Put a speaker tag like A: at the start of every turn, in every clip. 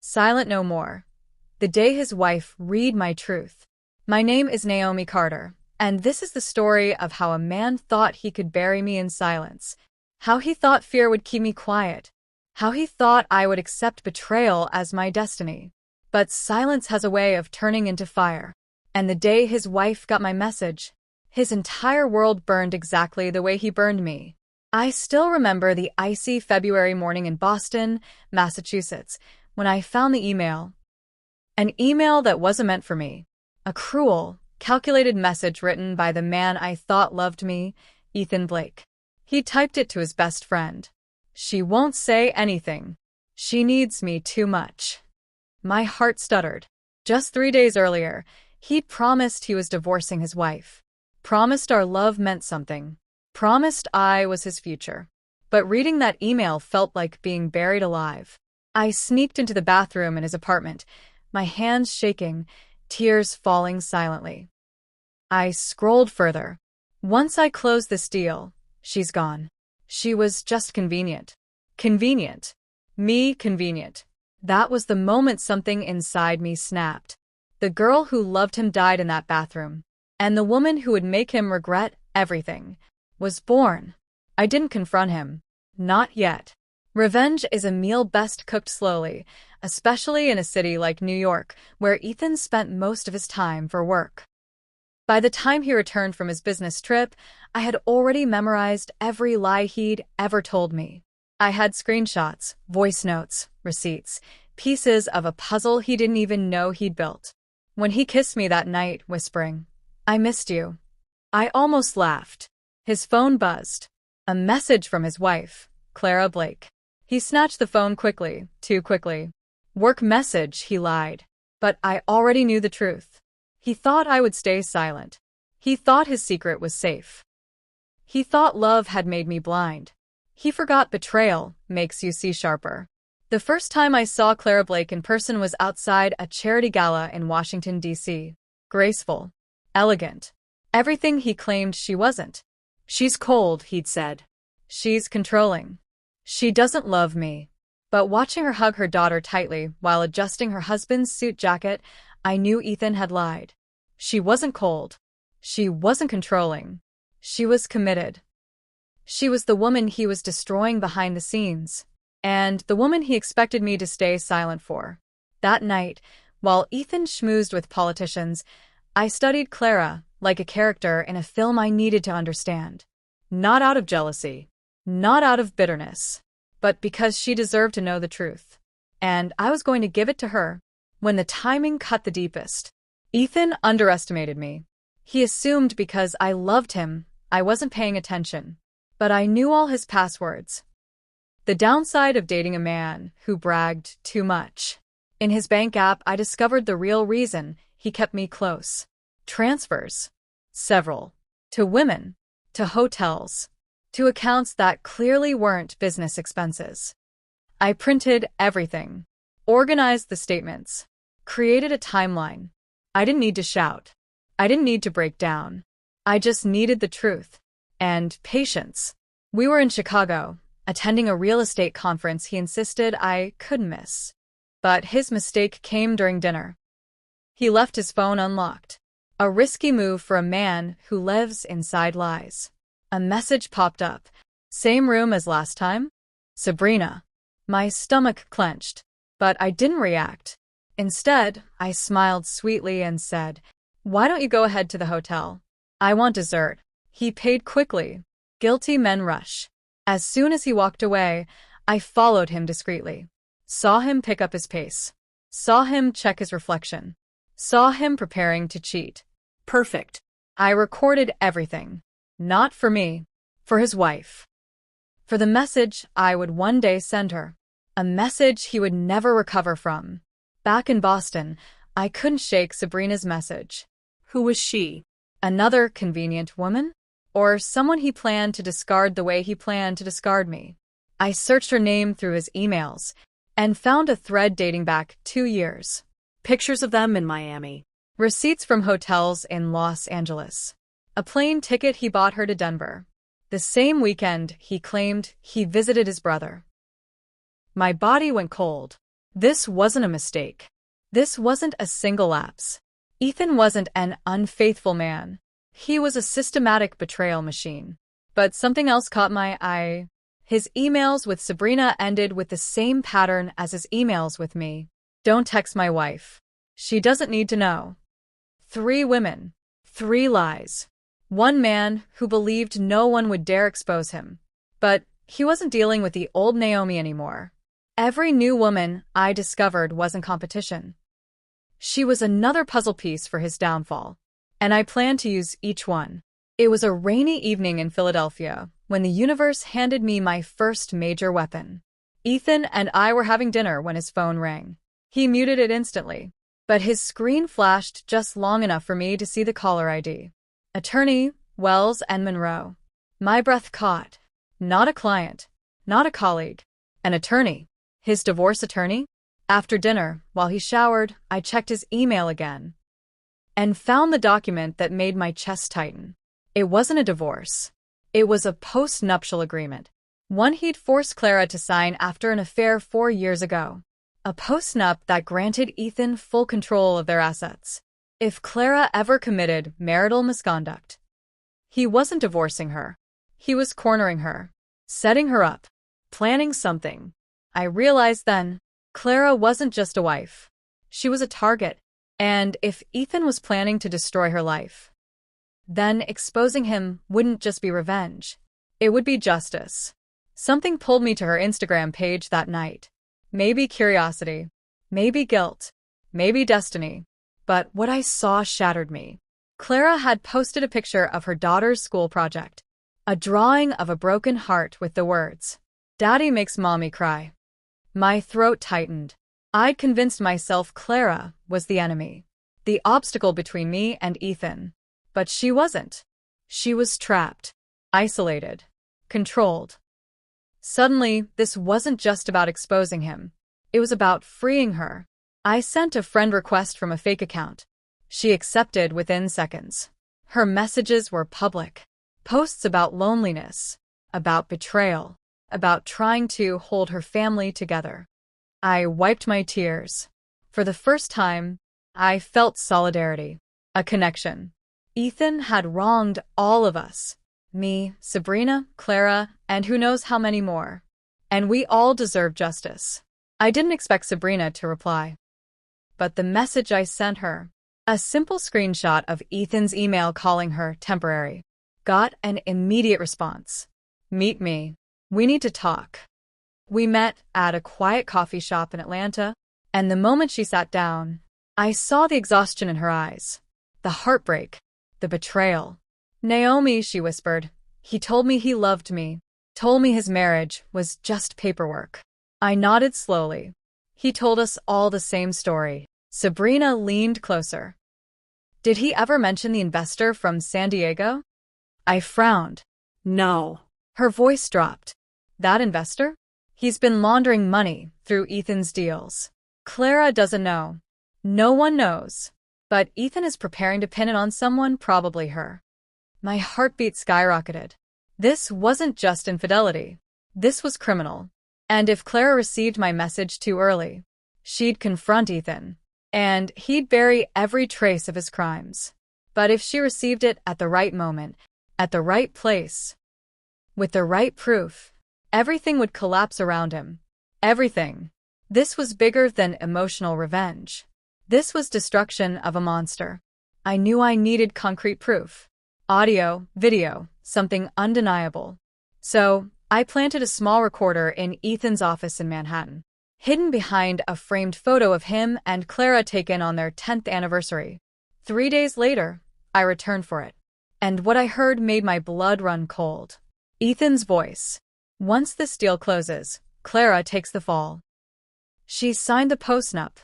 A: Silent no more. The day his wife read my truth. My name is Naomi Carter, and this is the story of how a man thought he could bury me in silence, how he thought fear would keep me quiet, how he thought I would accept betrayal as my destiny. But silence has a way of turning into fire. And the day his wife got my message, his entire world burned exactly the way he burned me. I still remember the icy February morning in Boston, Massachusetts, when I found the email. An email that wasn't meant for me. A cruel, calculated message written by the man I thought loved me, Ethan Blake. He typed it to his best friend. She won't say anything. She needs me too much. My heart stuttered. Just 3 days earlier, he'd promised he was divorcing his wife. Promised our love meant something. Promised I was his future. But reading that email felt like being buried alive. I sneaked into the bathroom in his apartment, my hands shaking, tears falling silently. I scrolled further. Once I closed this deal, she's gone. She was just convenient. Convenient. Me convenient. That was the moment something inside me snapped. The girl who loved him died in that bathroom, and the woman who would make him regret everything was born. I didn't confront him. Not yet. Revenge is a meal best cooked slowly, especially in a city like New York, where Ethan spent most of his time for work. By the time he returned from his business trip, I had already memorized every lie he'd ever told me. I had screenshots, voice notes, receipts, pieces of a puzzle he didn't even know he'd built. When he kissed me that night, whispering, "I missed you," I almost laughed. His phone buzzed. A message from his wife, Clara Blake. He snatched the phone quickly, too quickly. Work message, he lied. But I already knew the truth. He thought I would stay silent. He thought his secret was safe. He thought love had made me blind. He forgot betrayal makes you see sharper. The first time I saw Clara Blake in person was outside a charity gala in Washington, D.C. Graceful. Elegant. Everything he claimed she wasn't. She's cold, he'd said. She's controlling. She doesn't love me. But watching her hug her daughter tightly while adjusting her husband's suit jacket, I knew Ethan had lied. She wasn't cold. She wasn't controlling. She was committed. She was the woman he was destroying behind the scenes, and the woman he expected me to stay silent for. That night, while Ethan schmoozed with politicians, I studied Clara like a character in a film I needed to understand. Not out of jealousy. Not out of bitterness. But because she deserved to know the truth. And I was going to give it to her. When the timing cut the deepest. Ethan underestimated me. He assumed because I loved him, I wasn't paying attention. But I knew all his passwords. The downside of dating a man who bragged too much. In his bank app, I discovered the real reason he kept me close. Transfers. Several. To women. To hotels. To accounts that clearly weren't business expenses. I printed everything. Organized the statements. Created a timeline. I didn't need to shout. I didn't need to break down. I just needed the truth. And patience. We were in Chicago, attending a real estate conference he insisted I couldn't miss. But his mistake came during dinner. He left his phone unlocked. A risky move for a man who lives inside lies. A message popped up. Same room as last time? Sabrina. My stomach clenched, but I didn't react. Instead, I smiled sweetly and said, "Why don't you go ahead to the hotel? I want dessert." He paid quickly. Guilty men rush. As soon as he walked away, I followed him discreetly. Saw him pick up his pace. Saw him check his reflection. Saw him preparing to cheat. Perfect. I recorded everything. Not for me. For his wife. For the message I would one day send her. A message he would never recover from. Back in Boston, I couldn't shake Sabrina's message. Who was she? Another convenient woman? Or someone he planned to discard the way he planned to discard me? I searched her name through his emails and found a thread dating back 2 years. Pictures of them in Miami. Receipts from hotels in Los Angeles. A plane ticket he bought her to Denver. The same weekend he claimed he visited his brother. My body went cold. This wasn't a mistake. This wasn't a single lapse. Ethan wasn't an unfaithful man. He was a systematic betrayal machine. But something else caught my eye. His emails with Sabrina ended with the same pattern as his emails with me. Don't text my wife. She doesn't need to know. 3 women. 3 lies. 1 man who believed no one would dare expose him. But he wasn't dealing with the old Naomi anymore. Every new woman I discovered was in competition. She was another puzzle piece for his downfall, and I planned to use each one. It was a rainy evening in Philadelphia when the universe handed me my first major weapon. Ethan and I were having dinner when his phone rang. He muted it instantly, but his screen flashed just long enough for me to see the caller ID. Attorney, Wells and Monroe. My breath caught. Not a client, not a colleague, an attorney. His divorce attorney? After dinner, while he showered, I checked his email again and found the document that made my chest tighten. It wasn't a divorce. It was a post-nuptial agreement, one he'd forced Clara to sign after an affair 4 years ago. A post-nup that granted Ethan full control of their assets. If Clara ever committed marital misconduct, he wasn't divorcing her. He was cornering her, setting her up, planning something. I realized then, Clara wasn't just a wife. She was a target, and if Ethan was planning to destroy her life, then exposing him wouldn't just be revenge. It would be justice. Something pulled me to her Instagram page that night. Maybe curiosity, maybe guilt, maybe destiny. But what I saw shattered me. Clara had posted a picture of her daughter's school project, a drawing of a broken heart with the words, "Daddy makes mommy cry." My throat tightened. I'd convinced myself Clara was the enemy, the obstacle between me and Ethan. But she wasn't. She was trapped, isolated, controlled. Suddenly, this wasn't just about exposing him. It was about freeing her. I sent a friend request from a fake account. She accepted within seconds. Her messages were public. Posts about loneliness, about betrayal, about trying to hold her family together. I wiped my tears. For the first time, I felt solidarity, a connection. Ethan had wronged all of us. Me, Sabrina, Clara, and who knows how many more. And we all deserve justice. I didn't expect Sabrina to reply. But the message I sent her, a simple screenshot of Ethan's email calling her temporary, got an immediate response. Meet me. We need to talk. We met at a quiet coffee shop in Atlanta, and the moment she sat down, I saw the exhaustion in her eyes, the heartbreak, the betrayal. "Naomi," she whispered, "he told me he loved me, told me his marriage was just paperwork." I nodded slowly. He told us all the same story. Sabrina leaned closer. "Did he ever mention the investor from San Diego?" I frowned. "No." Her voice dropped. "That investor? He's been laundering money through Ethan's deals. Clara doesn't know. No one knows. But Ethan is preparing to pin it on someone, probably her." My heartbeat skyrocketed. This wasn't just infidelity. This was criminal. And if Clara received my message too early, she'd confront Ethan, and he'd bury every trace of his crimes. But if she received it at the right moment, at the right place, with the right proof, everything would collapse around him. Everything. This was bigger than emotional revenge. This was destruction of a monster. I knew I needed concrete proof. Audio, video, something undeniable. So, I planted a small recorder in Ethan's office in Manhattan, hidden behind a framed photo of him and Clara taken on their 10th anniversary. 3 days later, I returned for it. And what I heard made my blood run cold. Ethan's voice. "Once this deal closes, Clara takes the fall. She signed the post-nup.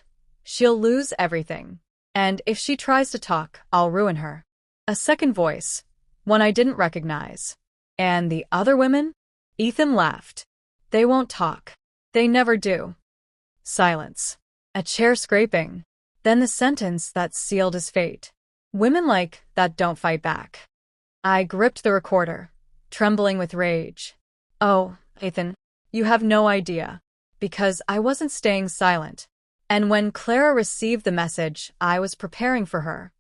A: She'll lose everything. And if she tries to talk, I'll ruin her." A second voice, one I didn't recognize. "And the other women?" Ethan laughed. "They won't talk. They never do." Silence. A chair scraping. Then the sentence that sealed his fate. "Women like that don't fight back." I gripped the recorder, trembling with rage. "Oh, Ethan, you have no idea. because I wasn't staying silent. And when Clara received the message, I was preparing for her.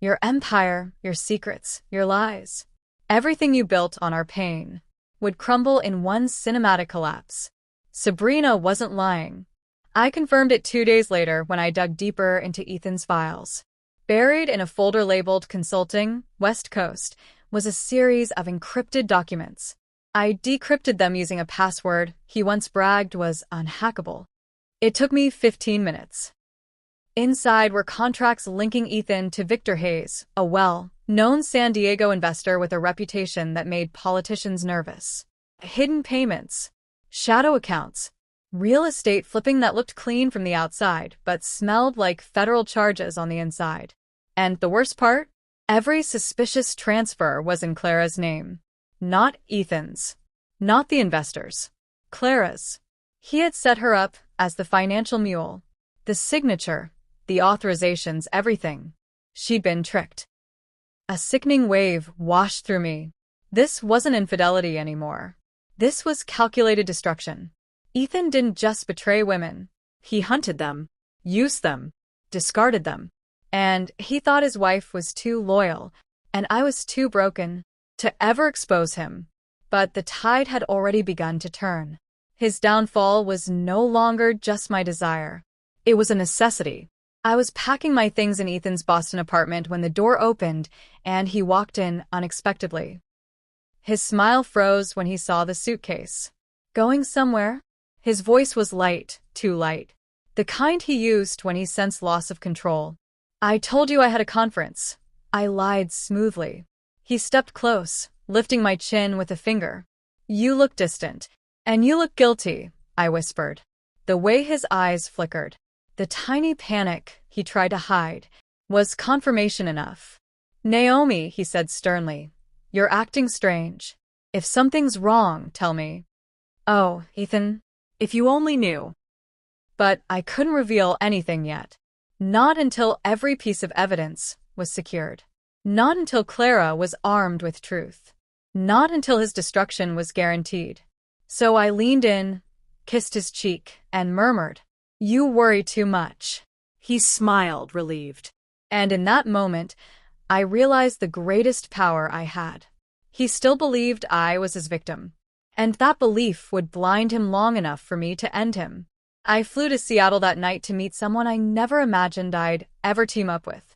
A: Your empire, your secrets, your lies, everything you built on our pain, would crumble in one cinematic collapse. Sabrina wasn't lying. I confirmed it 2 days later when I dug deeper into Ethan's files. Buried in a folder labeled Consulting, West Coast, was a series of encrypted documents. I decrypted them using a password he once bragged was unhackable. It took me 15 minutes. Inside were contracts linking Ethan to Victor Hayes, a well-known San Diego investor with a reputation that made politicians nervous. Hidden payments, shadow accounts, real estate flipping that looked clean from the outside but smelled like federal charges on the inside. And the worst part? Every suspicious transfer was in Clara's name. Not Ethan's. Not the investors. Clara's. He had set her up as the financial mule. The signature, the authorizations, everything. She'd been tricked. A sickening wave washed through me. This wasn't infidelity anymore. This was calculated destruction. Ethan didn't just betray women. He hunted them, used them, discarded them. And he thought his wife was too loyal, and I was too broken to ever expose him. But the tide had already begun to turn. His downfall was no longer just my desire. It was a necessity. I was packing my things in Ethan's Boston apartment when the door opened, and he walked in unexpectedly. His smile froze when he saw the suitcase. Going somewhere? His voice was light, too light. The kind he used when he sensed loss of control. I told you I had a conference. I lied smoothly. He stepped close, lifting my chin with a finger. You look distant. And you look guilty, I whispered. The way his eyes flickered, the tiny panic he tried to hide, was confirmation enough. Naomi, he said sternly, you're acting strange. If something's wrong, tell me. Oh, Ethan, if you only knew. But I couldn't reveal anything yet. Not until every piece of evidence was secured. Not until Clara was armed with truth. Not until his destruction was guaranteed. So I leaned in, kissed his cheek, and murmured, You worry too much. He smiled, relieved. And in that moment, I realized the greatest power I had. He still believed I was his victim. And that belief would blind him long enough for me to end him. I flew to Seattle that night to meet someone I never imagined I'd ever team up with.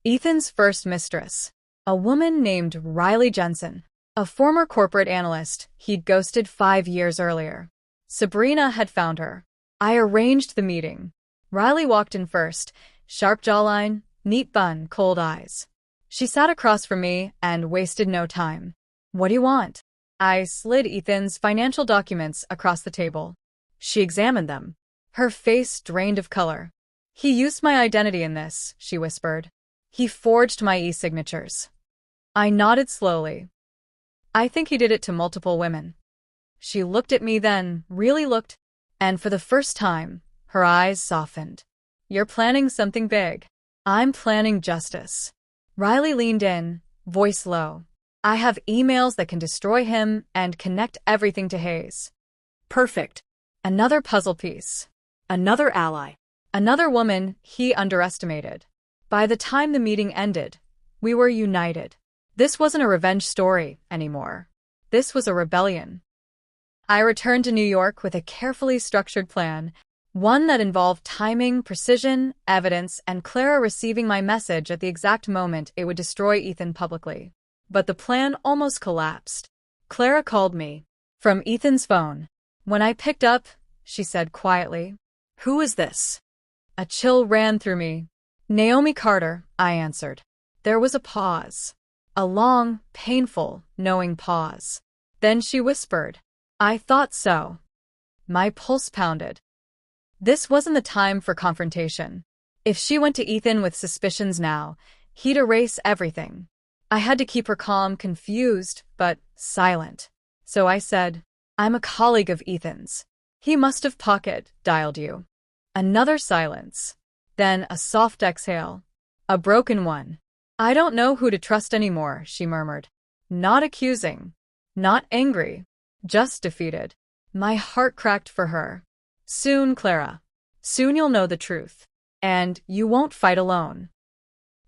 A: Ethan's first mistress, a woman named Riley Jensen. A former corporate analyst he'd ghosted 5 years earlier. Sabrina had found her. I arranged the meeting. Riley walked in first, sharp jawline, neat bun, cold eyes. She sat across from me and wasted no time. What do you want? I slid Ethan's financial documents across the table. She examined them. Her face drained of color. He used my identity in this, she whispered. He forged my e-signatures. I nodded slowly. I think he did it to multiple women. She looked at me then, really looked, and for the first time, her eyes softened. You're planning something big. I'm planning justice. Riley leaned in, voice low. I have emails that can destroy him and connect everything to Hayes. Perfect. Another puzzle piece. Another ally. Another woman he underestimated. By the time the meeting ended, we were united. This wasn't a revenge story anymore. This was a rebellion. I returned to New York with a carefully structured plan, one that involved timing, precision, evidence, and Clara receiving my message at the exact moment it would destroy Ethan publicly. But the plan almost collapsed. Clara called me from Ethan's phone. When I picked up, she said quietly, Who is this? A chill ran through me. Naomi Carter, I answered. There was a pause. A long, painful, knowing pause. Then she whispered, I thought so. My pulse pounded. This wasn't the time for confrontation. If she went to Ethan with suspicions now, he'd erase everything. I had to keep her calm, confused, but silent. So I said, I'm a colleague of Ethan's. He must have pocket-dialed you. Another silence. Then a soft exhale. A broken one. I don't know who to trust anymore, she murmured. Not accusing. Not angry. Just defeated. My heart cracked for her. Soon, Clara. Soon you'll know the truth. And you won't fight alone.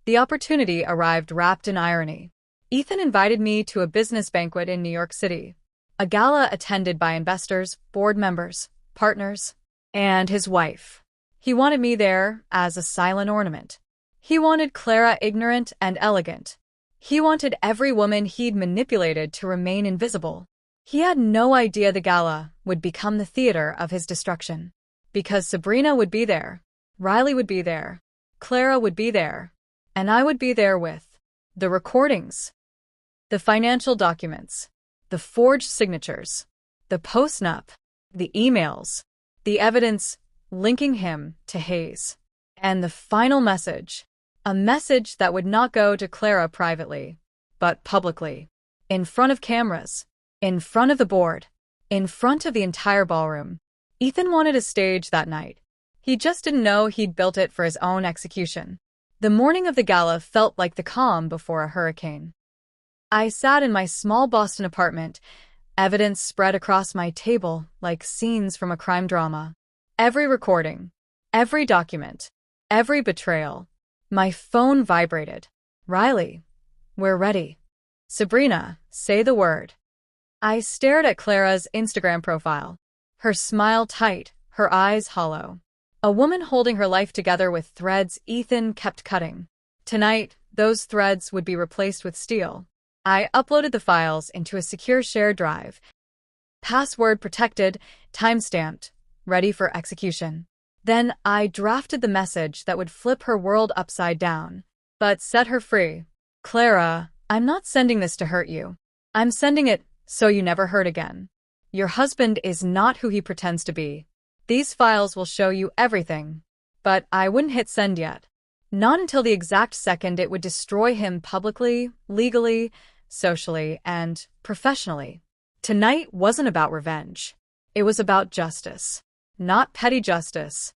A: The opportunity arrived wrapped in irony. Ethan invited me to a business banquet in New York City, a gala attended by investors, board members, partners, and his wife. He wanted me there as a silent ornament. He wanted Clara ignorant and elegant. He wanted every woman he'd manipulated to remain invisible. He had no idea the gala would become the theater of his destruction. Because Sabrina would be there, Riley would be there, Clara would be there, and I would be there with the recordings, the financial documents, the forged signatures, the post-nup, the emails, the evidence linking him to Hayes, and the final message, a message that would not go to Clara privately, but publicly, in front of cameras, in front of the board, in front of the entire ballroom. Ethan wanted a stage that night. He just didn't know he'd built it for his own execution. The morning of the gala felt like the calm before a hurricane. I sat in my small Boston apartment, evidence spread across my table like scenes from a crime drama. Every recording, every document, every betrayal. My phone vibrated. Riley, we're ready. Sabrina, say the word. I stared at Clara's Instagram profile. Her smile tight, her eyes hollow. A woman holding her life together with threads Ethan kept cutting. Tonight, those threads would be replaced with steel. I uploaded the files into a secure shared drive. Password protected, time-stamped, ready for execution. Then I drafted the message that would flip her world upside down, but set her free. Clara, I'm not sending this to hurt you. I'm sending it so you never hurt again. Your husband is not who he pretends to be. These files will show you everything. But I wouldn't hit send yet. Not until the exact second it would destroy him publicly, legally, socially, and professionally. Tonight wasn't about revenge. It was about justice. Not petty justice.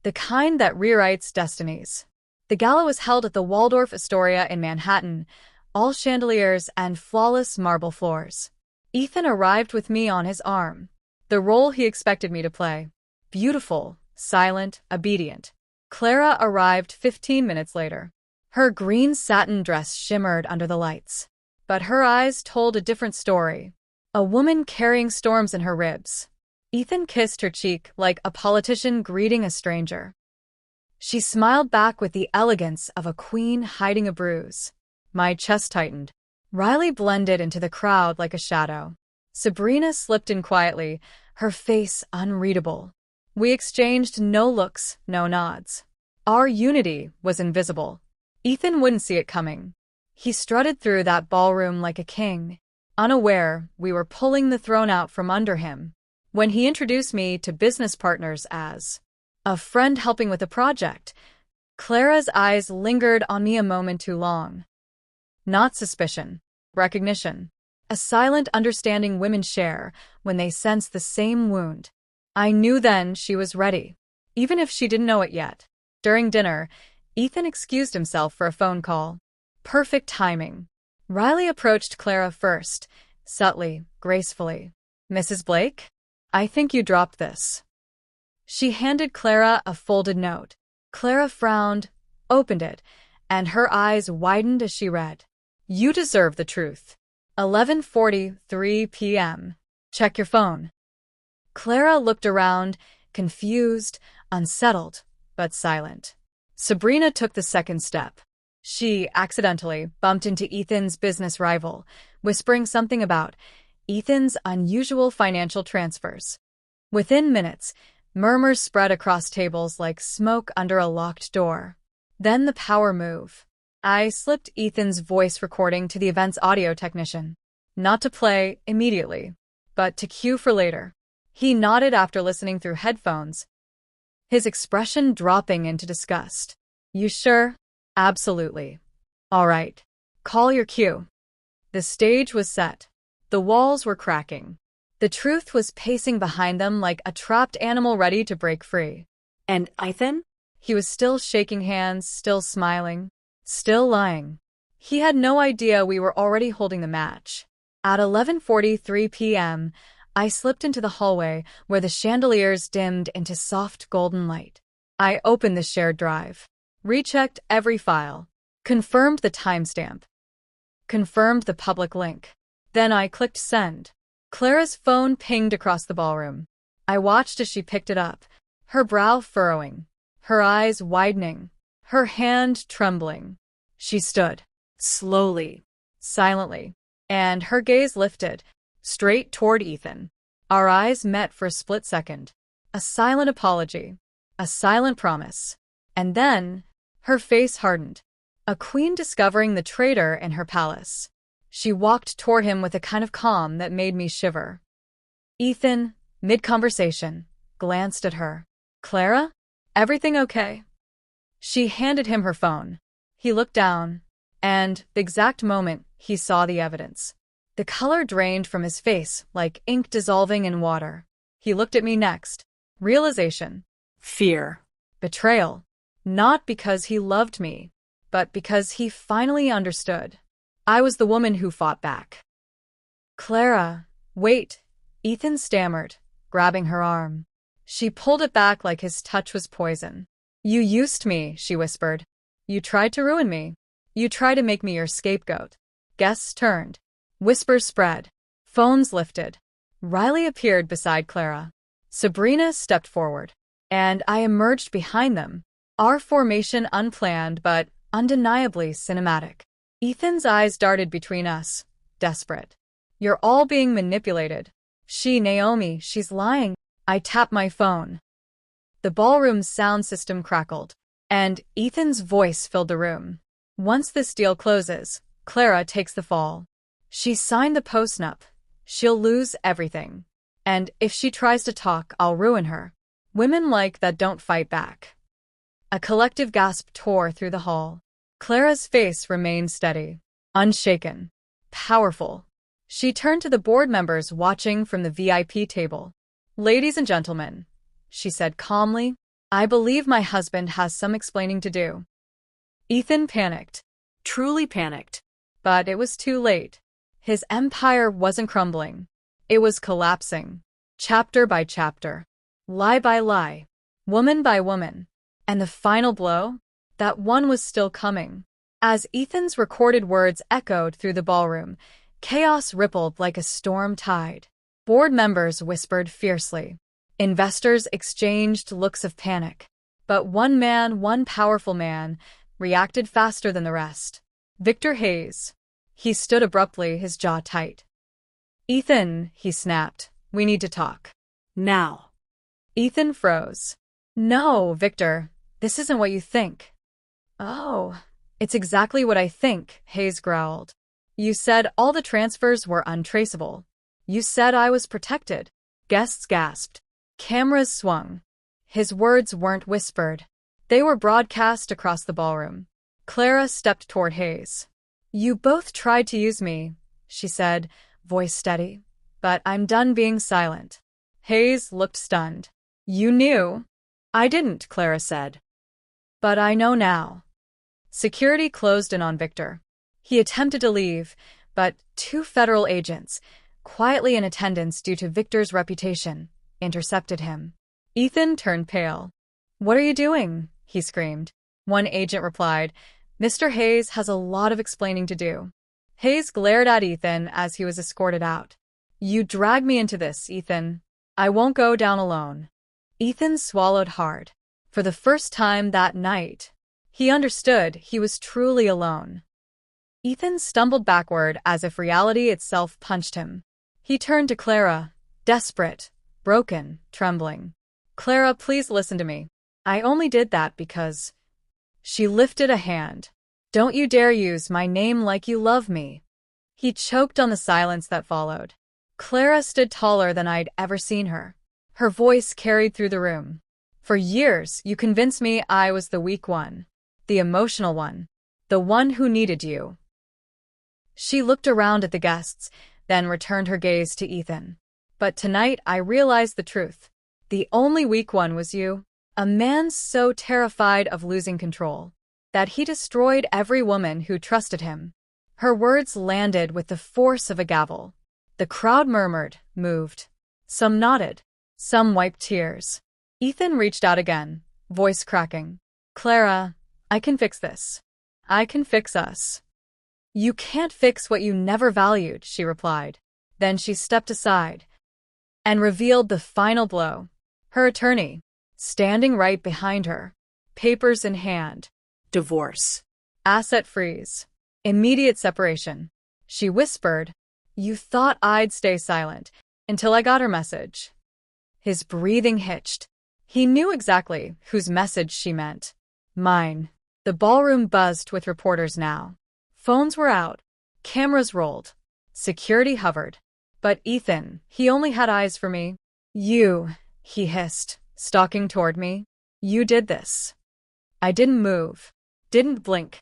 A: The kind that rewrites destinies. The gala was held at the Waldorf Astoria in Manhattan, all chandeliers and flawless marble floors. Ethan arrived with me on his arm. The role he expected me to play. Beautiful, silent, obedient. Clara arrived 15 minutes later. Her green satin dress shimmered under the lights. But her eyes told a different story. A woman carrying storms in her ribs. Ethan kissed her cheek like a politician greeting a stranger. She smiled back with the elegance of a queen hiding a bruise. My chest tightened. Riley blended into the crowd like a shadow. Sabrina slipped in quietly, her face unreadable. We exchanged no looks, no nods. Our unity was invisible. Ethan wouldn't see it coming. He strutted through that ballroom like a king, unaware we were pulling the throne out from under him. When he introduced me to business partners as a friend helping with a project, Clara's eyes lingered on me a moment too long. Not suspicion, recognition. A silent understanding women share when they sense the same wound. I knew then she was ready, even if she didn't know it yet. During dinner, Ethan excused himself for a phone call. Perfect timing. Riley approached Clara first, subtly, gracefully. Mrs. Blake? I think you dropped this. She handed Clara a folded note. Clara frowned, opened it, and her eyes widened as she read. You deserve the truth. 11:43 p.m. Check your phone. Clara looked around, confused, unsettled, but silent. Sabrina took the second step. She accidentally bumped into Ethan's business rival, whispering something about Ethan's unusual financial transfers. Within minutes, murmurs spread across tables like smoke under a locked door. Then the power move. I slipped Ethan's voice recording to the event's audio technician. Not to play immediately, but to cue for later. He nodded after listening through headphones, his expression dropping into disgust. You sure? Absolutely. All right. Call your cue. The stage was set. The walls were cracking. The truth was pacing behind them like a trapped animal ready to break free.
B: And Ethan?
A: He was still shaking hands, still smiling, still lying. He had no idea we were already holding the match. At 11:43 p.m., I slipped into the hallway where the chandeliers dimmed into soft golden light. I opened the shared drive, rechecked every file, confirmed the timestamp, confirmed the public link. Then I clicked send. Clara's phone pinged across the ballroom. I watched as she picked it up, her brow furrowing, her eyes widening, her hand trembling. She stood, slowly, silently, and her gaze lifted, straight toward Ethan. Our eyes met for a split second. A silent apology, a silent promise. And then, her face hardened. A queen discovering the traitor in her palace. She walked toward him with a kind of calm that made me shiver. Ethan, mid-conversation, glanced at her. Clara? Everything okay? She handed him her phone. He looked down, and, the exact moment, he saw the evidence. The color drained from his face like ink dissolving in water. He looked at me next. Realization. Fear. Betrayal. Not because he loved me, but because he finally understood. I was the woman who fought back. Clara, wait, Ethan stammered, grabbing her arm. She pulled it back like his touch was poison. You used me, she whispered. You tried to ruin me. You tried to make me your scapegoat. Guests turned. Whispers spread. Phones lifted. Riley appeared beside Clara. Sabrina stepped forward, and I emerged behind them. Our formation unplanned but undeniably cinematic. Ethan's eyes darted between us, desperate. You're all being manipulated. Naomi, she's lying. I tapped my phone. The ballroom's sound system crackled, and Ethan's voice filled the room. Once this deal closes, Clara takes the fall. She signed the postnup. She'll lose everything. And if she tries to talk, I'll ruin her. Women like that don't fight back. A collective gasp tore through the hall. Clara's face remained steady, unshaken, powerful. She turned to the board members watching from the VIP table. Ladies and gentlemen, she said calmly, I believe my husband has some explaining to do. Ethan panicked, truly panicked. But it was too late. His empire wasn't crumbling. It was collapsing, chapter by chapter, lie by lie, woman by woman. And the final blow? That one was still coming. As Ethan's recorded words echoed through the ballroom, chaos rippled like a storm tide. Board members whispered fiercely. Investors exchanged looks of panic. But one man, one powerful man, reacted faster than the rest. Victor Hayes. He stood abruptly, his jaw tight. Ethan, he snapped, we need to talk. Now. Ethan froze. No, Victor, this isn't what you think. Oh, it's exactly what I think, Hayes growled. You said all the transfers were untraceable. You said I was protected. Guests gasped. Cameras swung. His words weren't whispered. They were broadcast across the ballroom. Clara stepped toward Hayes. You both tried to use me, she said, voice steady. But I'm done being silent. Hayes looked stunned. You knew? I didn't, Clara said. But I know now. Security closed in on Victor. He attempted to leave, but 2 federal agents, quietly in attendance due to Victor's reputation, intercepted him. Ethan turned pale. What are you doing? He screamed. One agent replied, Mr. Hayes has a lot of explaining to do. Hayes glared at Ethan as he was escorted out. You dragged me into this, Ethan. I won't go down alone. Ethan swallowed hard. For the first time that night, he understood he was truly alone. Ethan stumbled backward as if reality itself punched him. He turned to Clara, desperate, broken, trembling. Clara, please listen to me. I only did that because... She lifted a hand. Don't you dare use my name like you love me. He choked on the silence that followed. Clara stood taller than I'd ever seen her. Her voice carried through the room. For years, you convinced me I was the weak one, the emotional one, the one who needed you. She looked around at the guests, then returned her gaze to Ethan. But tonight I realized the truth. The only weak one was you. A man so terrified of losing control that he destroyed every woman who trusted him. Her words landed with the force of a gavel. The crowd murmured, moved. Some nodded. Some wiped tears. Ethan reached out again, voice cracking. Clara, I can fix this. I can fix us. You can't fix what you never valued, she replied. Then she stepped aside and revealed the final blow. Her attorney, standing right behind her, papers in hand. Divorce. Asset freeze. Immediate separation. She whispered, "You thought I'd stay silent until I got her message." His breathing hitched. He knew exactly whose message she meant. Mine. The ballroom buzzed with reporters now. Phones were out. Cameras rolled. Security hovered. But Ethan, he only had eyes for me. You, he hissed, stalking toward me. You did this. I didn't move. Didn't blink.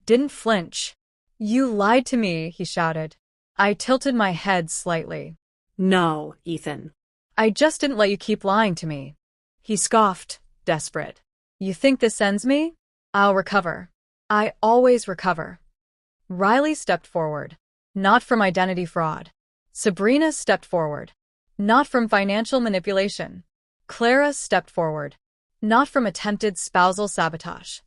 A: Didn't flinch. You lied to me, he shouted. I tilted my head slightly. No, Ethan. I just didn't let you keep lying to me. He scoffed, desperate. You think this ends me? I'll recover. I always recover. Riley stepped forward. Not from identity fraud. Sabrina stepped forward. Not from financial manipulation. Clara stepped forward. Not from attempted spousal sabotage.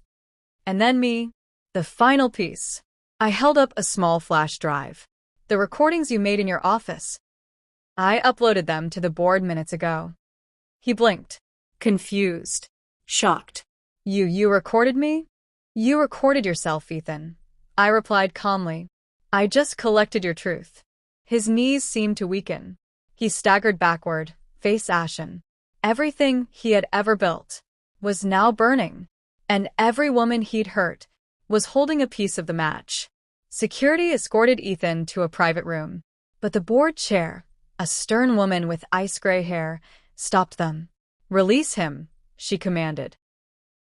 A: And then me. The final piece. I held up a small flash drive. The recordings you made in your office. I uploaded them to the board minutes ago. He blinked. Confused. Shocked. You recorded me? You recorded yourself, Ethan. I replied calmly. I just collected your truth. His knees seemed to weaken. He staggered backward, face ashen. Everything he had ever built was now burning, and every woman he'd hurt was holding a piece of the match. Security escorted Ethan to a private room, but the board chair, a stern woman with ice-gray hair, stopped them. Release him, she commanded.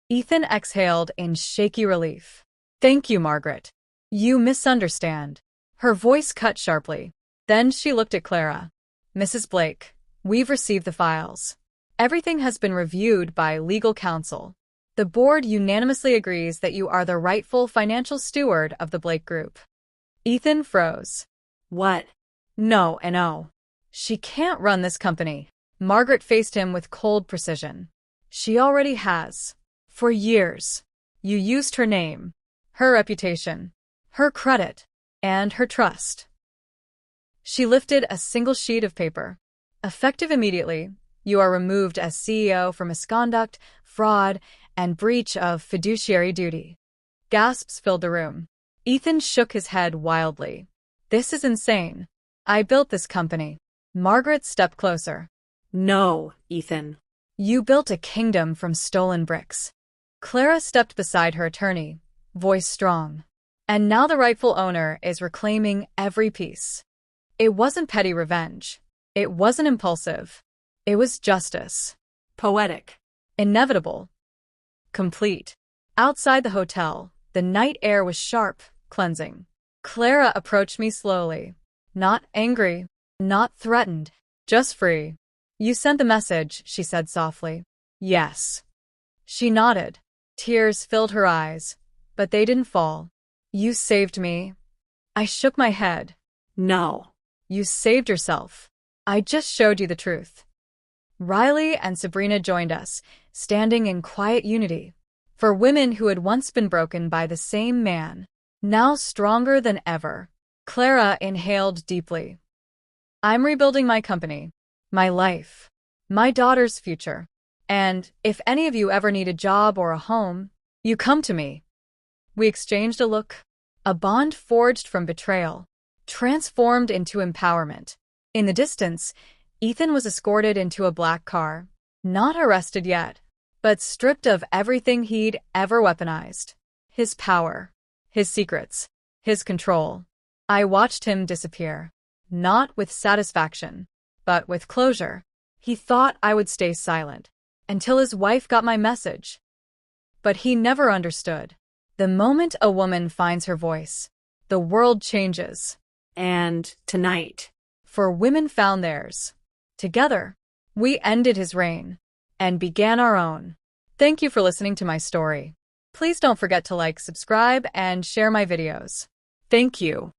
A: Ethan exhaled in shaky relief. Thank you, Margaret. You misunderstand. Her voice cut sharply. Then she looked at Clara. Mrs. Blake, we've received the files. Everything has been reviewed by legal counsel. The board unanimously agrees that you are the rightful financial steward of the Blake Group. Ethan froze. What? No and no. She can't run this company. Margaret faced him with cold precision. She already has. For years. You used her name, her reputation, her credit, and her trust. She lifted a single sheet of paper. Effective immediately, you are removed as CEO for misconduct, fraud, and breach of fiduciary duty. Gasps filled the room. Ethan shook his head wildly. This is insane. I built this company. Margaret stepped closer. No, Ethan. You built a kingdom from stolen bricks. Clara stepped beside her attorney, voice strong. And now the rightful owner is reclaiming every piece. It wasn't petty revenge. It wasn't impulsive. It was justice. Poetic. Inevitable. Complete. Outside the hotel, the night air was sharp, cleansing. Clara approached me slowly. Not angry, not threatened, just free. You sent the message, she said softly. Yes. She nodded. Tears filled her eyes, but they didn't fall. You saved me. I shook my head. No. You saved yourself. I just showed you the truth. Riley and Sabrina joined us, standing in quiet unity. For women who had once been broken by the same man, now stronger than ever. Clara inhaled deeply. I'm rebuilding my company, my life, my daughter's future. And if any of you ever need a job or a home, you come to me. We exchanged a look, a bond forged from betrayal, transformed into empowerment. In the distance, Ethan was escorted into a black car, not arrested yet, but stripped of everything he'd ever weaponized. His power, his secrets, his control. I watched him disappear, not with satisfaction, but with closure. He thought I would stay silent until his wife got my message. But he never understood. The moment a woman finds her voice, the world changes. And tonight, for women found theirs. Together, we ended his reign and began our own. Thank you for listening to my story. Please don't forget to like, subscribe, and share my videos. Thank you.